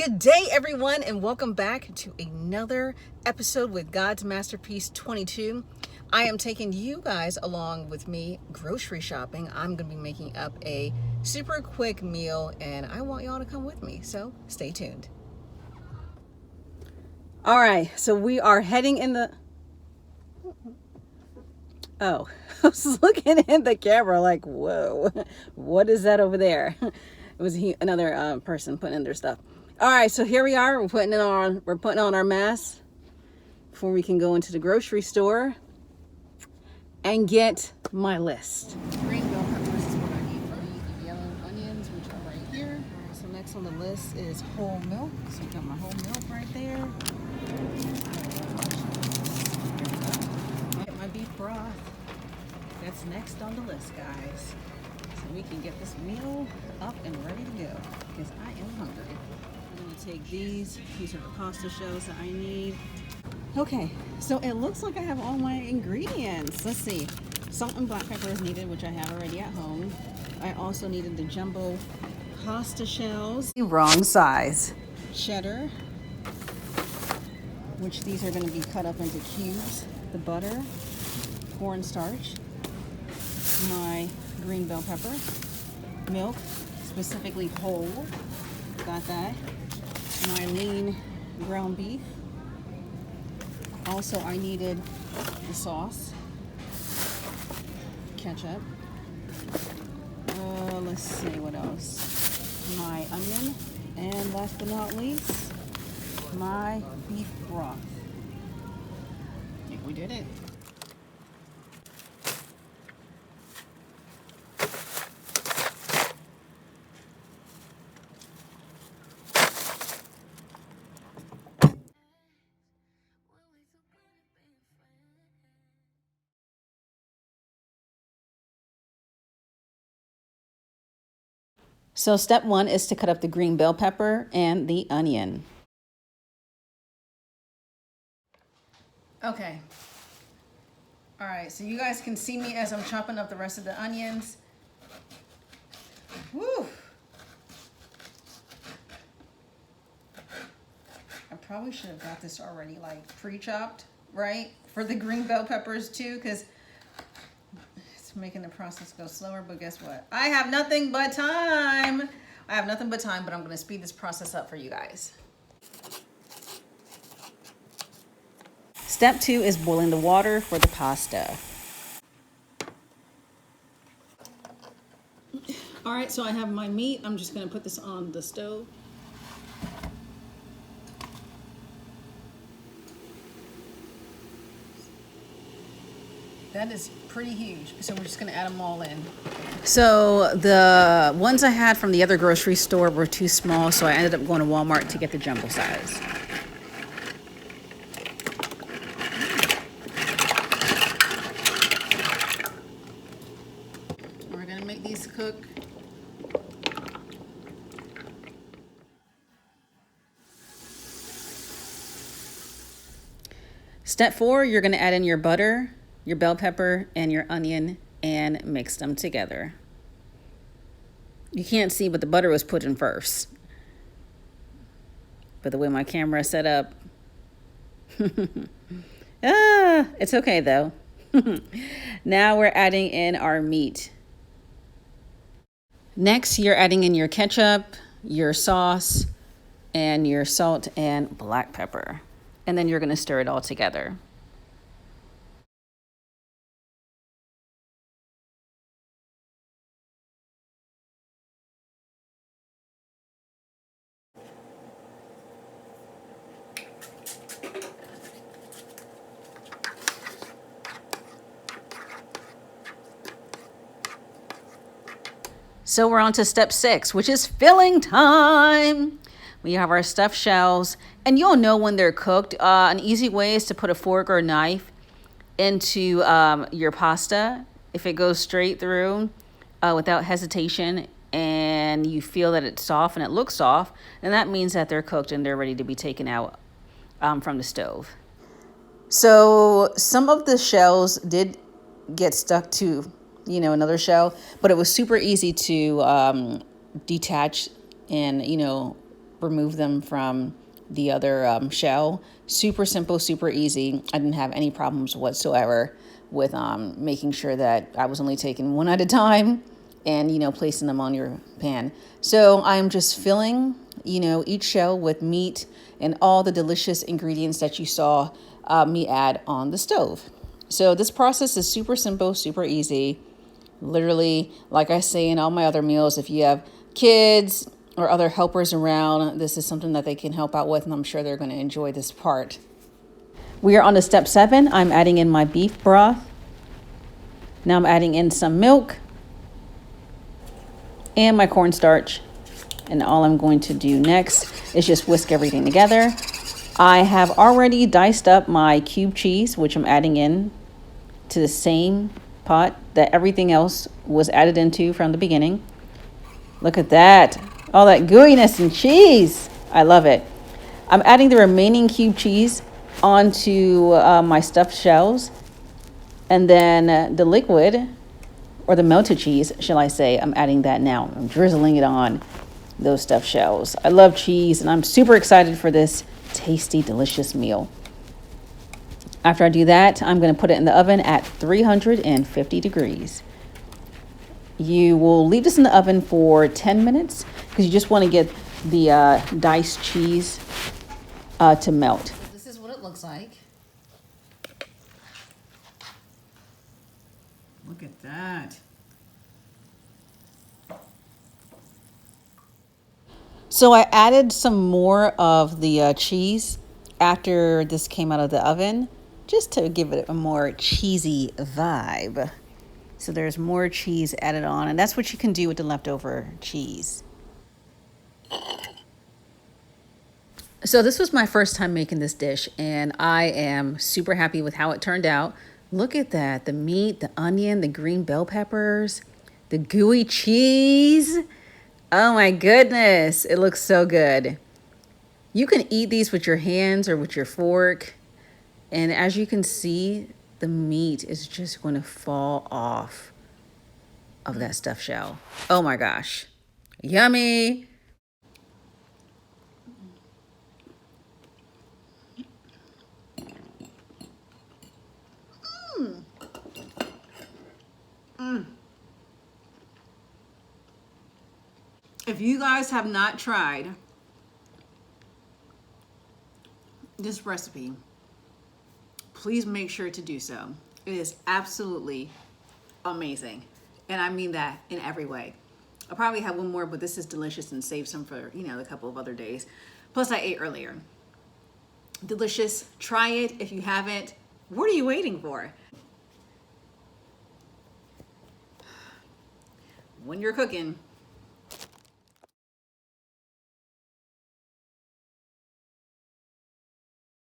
Good day, everyone, and welcome back to another episode with God's Masterpiece 22. I am taking you guys along with me grocery shopping. I'm going to be making up a super quick meal, and I want y'all to come with me, so stay tuned. All right, so we are heading in the... Oh, I was looking at the camera like, whoa, what is that over there? It was another person putting in their stuff. All right, so here we are. We're putting on our mask before we can go into the grocery store and get my list. Green bell peppers is what I need for me. The yellow onions, which are right here. All right, so next on the list is whole milk. So we got my whole milk right there. Get my beef broth. That's next on the list, guys. So we can get this meal up and ready to go because I am hungry. I'm gonna take these are the pasta shells that I need. Okay, so it looks like I have all my ingredients. Let's see. Salt and black pepper is needed, which I have already at home. I also needed the jumbo pasta shells. The wrong size. Cheddar, which these are gonna be cut up into cubes. The butter, cornstarch, my green bell pepper, milk, specifically whole, got that, my lean ground beef. Also, I needed the sauce, ketchup, let's see what else, my onion, and last but not least, my beef broth. I think we did it. So step one is to cut up the green bell pepper and the onion. Okay. All right, so you guys can see me as I'm chopping up the rest of the onions. Woo! I probably should have got this already like pre-chopped, right? For the green bell peppers too, because making the process go slower, but guess what? I have nothing but time. But I'm going to speed this process up for you guys. Step 2 is boiling the water for the pasta. All right, so I have my meat. I'm just going to put this on the stove. That is pretty huge, so we're just gonna add them all in. So the ones I had from the other grocery store were too small, so I ended up going to Walmart to get the jumbo size. We're gonna make these cook. Step 4, you're gonna add in your butter, your bell pepper, and your onion, and mix them together. You can't see, but the butter was put in first. But the way my camera is set up, it's okay though. Now we're adding in our meat. Next, you're adding in your ketchup, your sauce, and your salt and black pepper. And then you're gonna stir it all together. So we're on to step 6, which is filling time. We have our stuffed shells, and you'll know when they're cooked. An easy way is to put a fork or a knife into your pasta. If it goes straight through without hesitation, and you feel that it's soft and it looks soft, then that means that they're cooked and they're ready to be taken out from the stove. So some of the shells did get stuck to another shell, but it was super easy to detach and remove them from the other shell. Super simple, super easy. I didn't have any problems whatsoever with making sure that I was only taking one at a time and, you know, placing them on your pan. So I'm just filling, you know, each shell with meat and all the delicious ingredients that you saw me add on the stove. So this process is super simple, super easy. Literally, like I say in all my other meals, if you have kids or other helpers around, this is something that they can help out with, and I'm sure they're going to enjoy this part. We are on to step 7. I'm adding in my beef broth. Now I'm adding in some milk and my cornstarch. And all I'm going to do next is just whisk everything together. I have already diced up my cube cheese, which I'm adding in to the same pot that everything else was added into from the beginning. Look at that. All that gooiness and cheese. I love it. I'm adding the remaining cube cheese onto my stuffed shells. And then the liquid, or the melted cheese, shall I say, I'm adding that now. I'm drizzling it on those stuffed shells. I love cheese, and I'm super excited for this tasty, delicious meal. After I do that, I'm going to put it in the oven at 350 degrees. You will leave this in the oven for 10 minutes because you just want to get the diced cheese to melt. This is what it looks like. Look at that. So I added some more of the cheese after this came out of the oven, just to give it a more cheesy vibe. So there's more cheese added on, and that's what you can do with the leftover cheese. So this was my first time making this dish, and I am super happy with how it turned out. Look at that, the meat, the onion, the green bell peppers, the gooey cheese. Oh my goodness, it looks so good. You can eat these with your hands or with your fork. And as you can see, the meat is just going to fall off of that stuffed shell. Oh my gosh. Yummy. If you guys have not tried this recipe, please make sure to do so. It is absolutely amazing. And I mean that in every way. I'll probably have one more, but this is delicious, and save some for, you know, a couple of other days. Plus I ate earlier. Delicious. Try it if you haven't. What are you waiting for? When you're cooking,